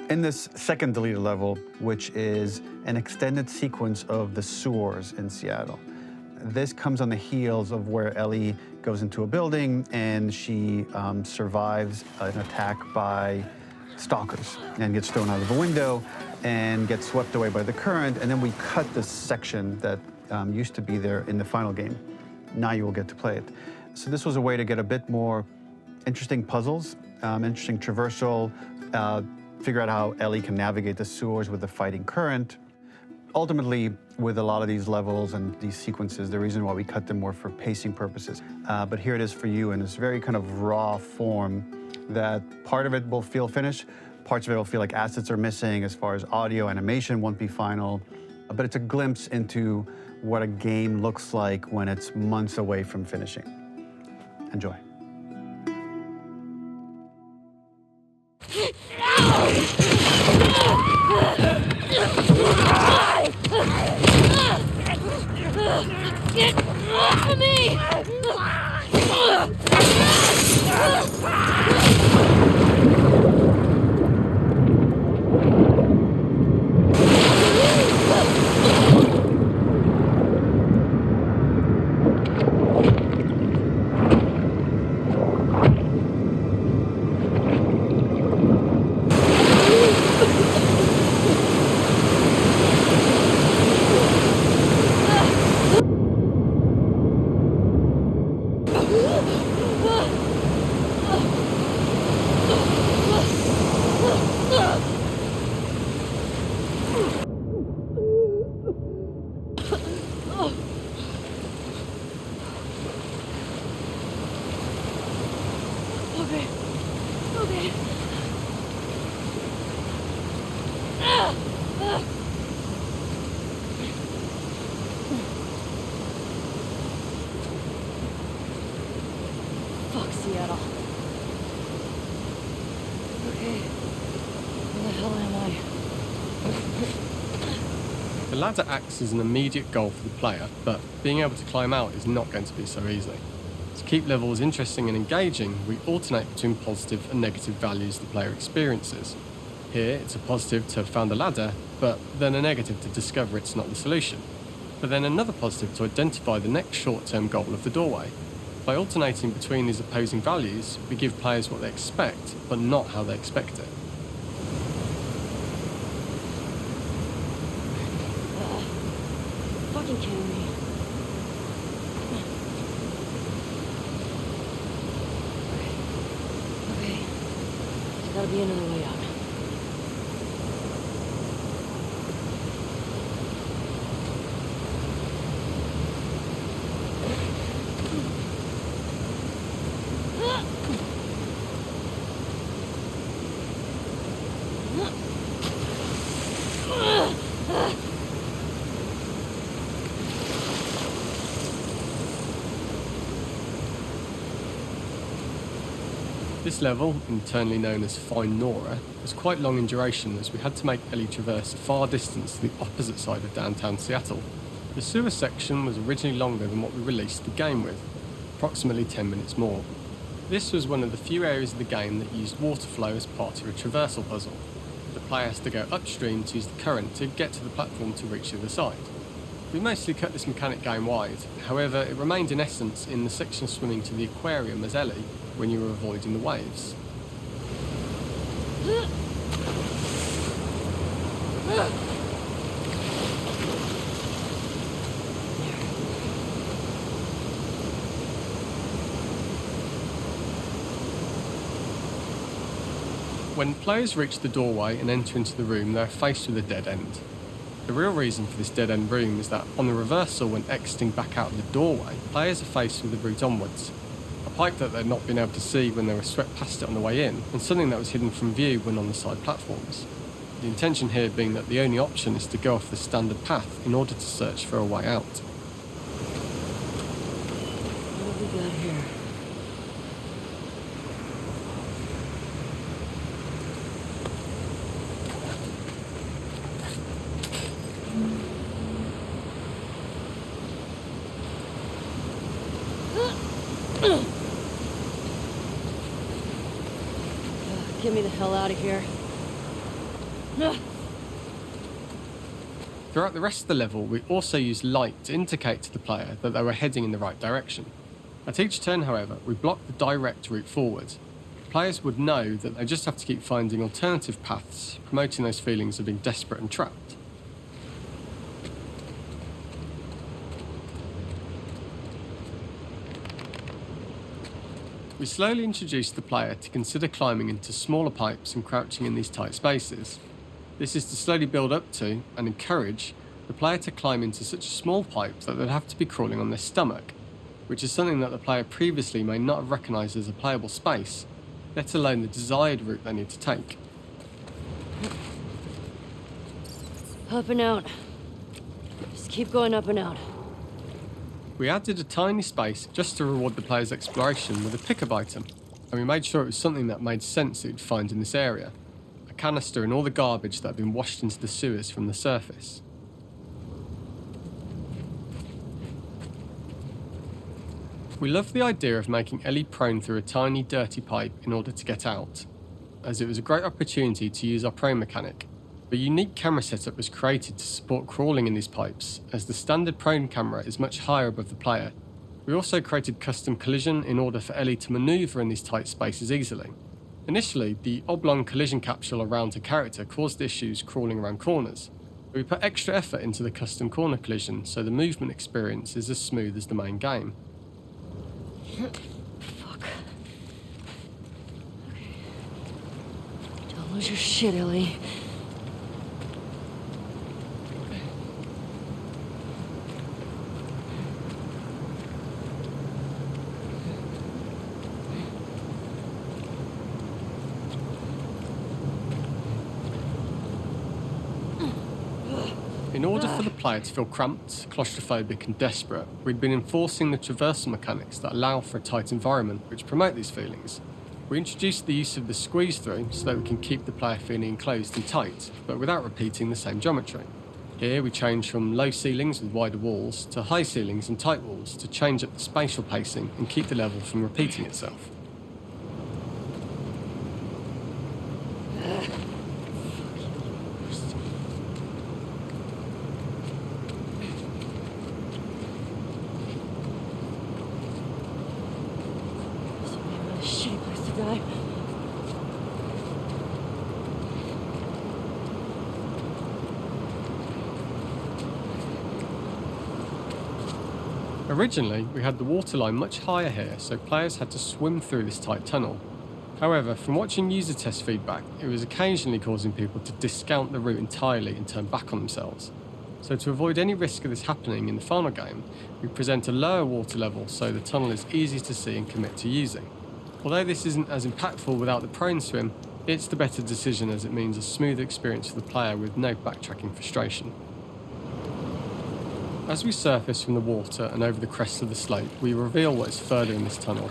In this second deleted level, which is an extended sequence of the sewers in Seattle, this comes on the heels of where Ellie goes into a building and she survives an attack by stalkers and gets thrown out of a window and gets swept away by the current. And then we cut this section that used to be there in the final game. Now you will get to play it. So this was a way to get a bit more interesting puzzles, interesting traversal, figure out how Ellie can navigate the sewers with the fighting current. Ultimately, with a lot of these levels and these sequences, the reason why we cut them were for pacing purposes. But here it is for you in this very kind of raw form that part of it will feel finished, parts of it will feel like assets are missing as far as audio, animation won't be final. But it's a glimpse into what a game looks like when it's months away from finishing. Enjoy. Get off of me! Okay. Fuck Seattle. Okay. Where the hell am I? The ladder acts as an immediate goal for the player, but being able to climb out is not going to be so easy. To keep levels interesting and engaging, we alternate between positive and negative values the player experiences. Here, it's a positive to have found a ladder, but then a negative to discover it's not the solution. But then another positive to identify the next short-term goal of the doorway. By alternating between these opposing values, we give players what they expect, but not how they expect it. Fucking kidding me. Okay. There's gotta be another way out. This level, internally known as Find Nora, was quite long in duration as we had to make Ellie traverse a far distance to the opposite side of downtown Seattle. The sewer section was originally longer than what we released the game with, approximately 10 minutes more. This was one of the few areas of the game that used water flow as part of a traversal puzzle. The player has to go upstream to use the current to get to the platform to reach the other side. We mostly cut this mechanic game wide, however it remained in essence in the section swimming to the aquarium as Ellie, when you were avoiding the waves. When players reach the doorway and enter into the room, they are faced with a dead end. The real reason for this dead end room is that on the reversal, when exiting back out of the doorway, players are faced with the route onwards. A pipe that they'd not been able to see when they were swept past it on the way in, and something that was hidden from view when on the side platforms. The intention here being that the only option is to go off the standard path in order to search for a way out. What have we got here? Get me the hell out of here. Throughout the rest of the level, we also used light to indicate to the player that they were heading in the right direction. At each turn, however, we blocked the direct route forward. Players would know that they just have to keep finding alternative paths, promoting those feelings of being desperate and trapped. We slowly introduced the player to consider climbing into smaller pipes and crouching in these tight spaces. This is to slowly build up to, and encourage, the player to climb into such a small pipe that they'd have to be crawling on their stomach, which is something that the player previously may not have recognised as a playable space, let alone the desired route they need to take. Up and out. Just keep going up and out. We added a tiny space just to reward the player's exploration with a pickup item, and we made sure it was something that made sense that you'd find in this area. A canister and all the garbage that had been washed into the sewers from the surface. We loved the idea of making Ellie prone through a tiny dirty pipe in order to get out, as it was a great opportunity to use our prone mechanic. A unique camera setup was created to support crawling in these pipes, as the standard prone camera is much higher above the player. We also created custom collision in order for Ellie to manoeuvre in these tight spaces easily. Initially, the oblong collision capsule around her character caused issues crawling around corners. We put extra effort into the custom corner collision, so the movement experience is as smooth as the main game. Fuck. Okay. Don't lose your shit, Ellie. In order for the player to feel cramped, claustrophobic and desperate, we'd been enforcing the traversal mechanics that allow for a tight environment which promote these feelings. We introduced the use of the squeeze through so that we can keep the player feeling enclosed and tight, but without repeating the same geometry. Here we change from low ceilings with wider walls to high ceilings and tight walls to change up the spatial pacing and keep the level from repeating itself. Shitty place to die. Originally, we had the waterline much higher here, so players had to swim through this tight tunnel. However, from watching user test feedback, it was occasionally causing people to discount the route entirely and turn back on themselves. So to avoid any risk of this happening in the final game, we present a lower water level so the tunnel is easy to see and commit to using. Although this isn't as impactful without the prone swim, it's the better decision as it means a smooth experience for the player with no backtracking frustration. As we surface from the water and over the crest of the slope, we reveal what is further in this tunnel.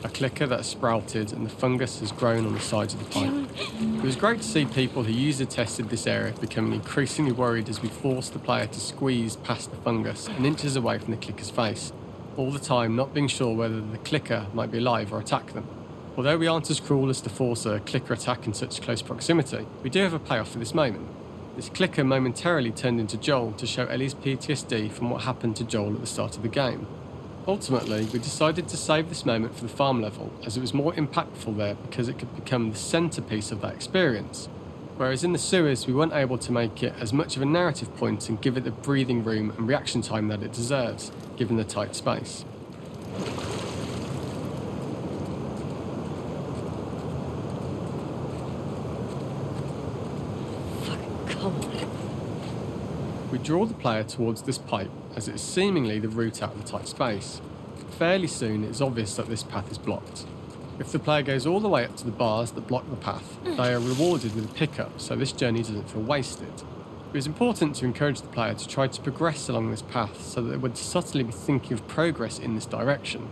A clicker that has sprouted and the fungus has grown on the sides of the pipe. It was great to see people who user tested this area becoming increasingly worried as we forced the player to squeeze past the fungus and inches away from the clicker's face, all the time not being sure whether the clicker might be alive or attack them. Although we aren't as cruel as to force a clicker attack in such close proximity, we do have a payoff for this moment. This clicker momentarily turned into Joel to show Ellie's PTSD from what happened to Joel at the start of the game. Ultimately, we decided to save this moment for the farm level, as it was more impactful there because it could become the centrepiece of that experience. Whereas in the sewers, we weren't able to make it as much of a narrative point and give it the breathing room and reaction time that it deserves, given the tight space. Come on. We draw the player towards this pipe as it is seemingly the route out of the tight space. Fairly soon it is obvious that this path is blocked. If the player goes all the way up to the bars that block the path, they are rewarded with a pickup so this journey doesn't feel wasted. It was important to encourage the player to try to progress along this path so that they would subtly be thinking of progress in this direction.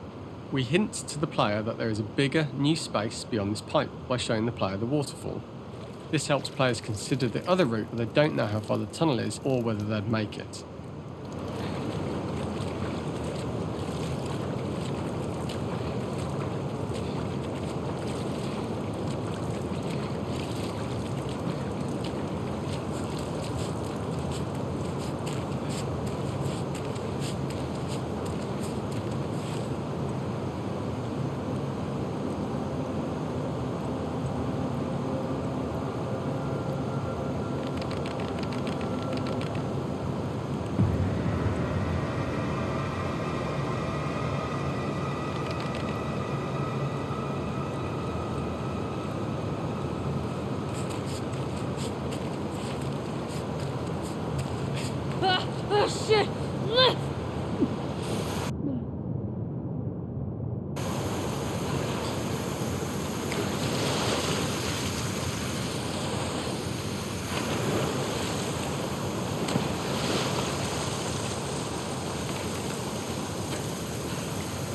We hint to the player that there is a bigger, new space beyond this pipe by showing the player the waterfall. This helps players consider the other route when they don't know how far the tunnel is or whether they'd make it. shit!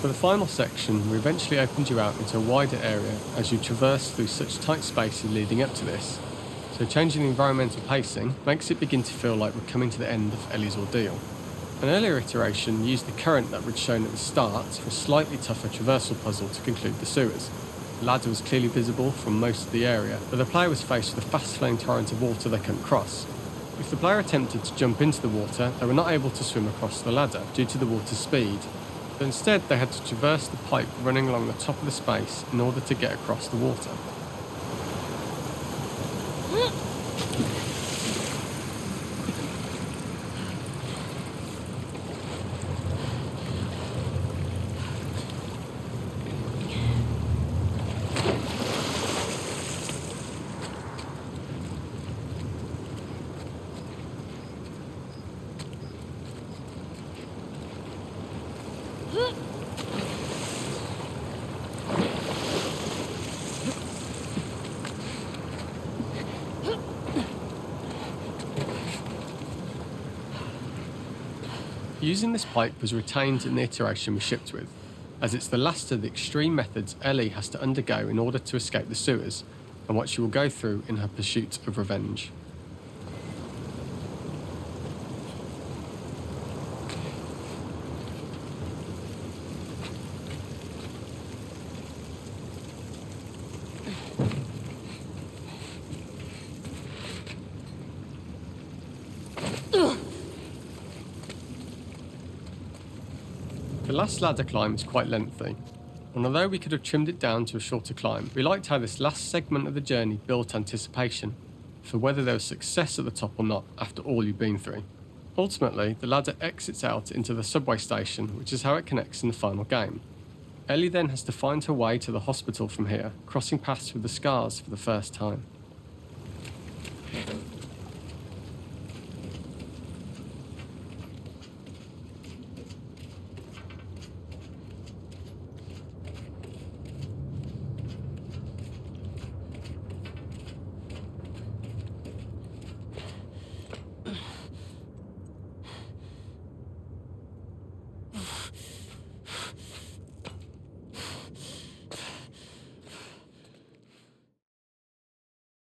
For the final section, we eventually opened you out into a wider area as you traverse through such tight spaces leading up to this. So changing the environmental pacing makes it begin to feel like we're coming to the end of Ellie's ordeal. An earlier iteration used the current that we'd shown at the start for a slightly tougher traversal puzzle to conclude the sewers. The ladder was clearly visible from most of the area, but the player was faced with a fast-flowing torrent of water they couldn't cross. If the player attempted to jump into the water, they were not able to swim across the ladder due to the water's speed, but instead they had to traverse the pipe running along the top of the space in order to get across the water. Using this pipe was retained in the iteration we shipped with, as it's the last of the extreme methods Ellie has to undergo in order to escape the sewers, and what she will go through in her pursuit of revenge. The last ladder climb is quite lengthy, and although we could have trimmed it down to a shorter climb, we liked how this last segment of the journey built anticipation for whether there was success at the top or not after all you've been through. Ultimately, the ladder exits out into the subway station, which is how it connects in the final game. Ellie then has to find her way to the hospital from here, crossing paths with the scars for the first time.